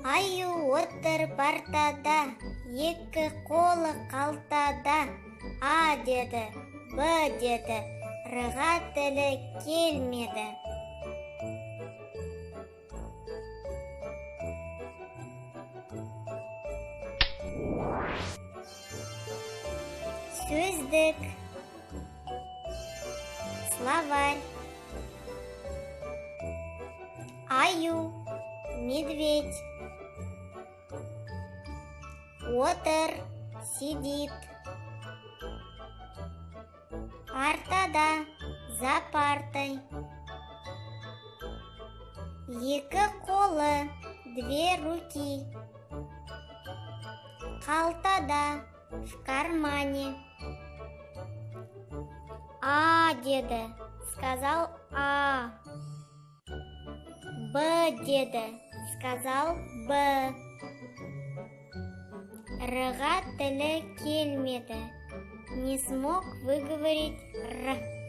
Аю отыр партада, екі қолы қалтада. А деді, Б деді, Р-ға тілі келмеді. Сөздік, словарь. Аю, медведь. Отыр, сидит. Партада, за партой. Екі қолы, две руки. Қалтада, в кармане. А деді, сказал А. Б деді, сказал Б. Р-ға тілі келмеді, не смог выговорить Р.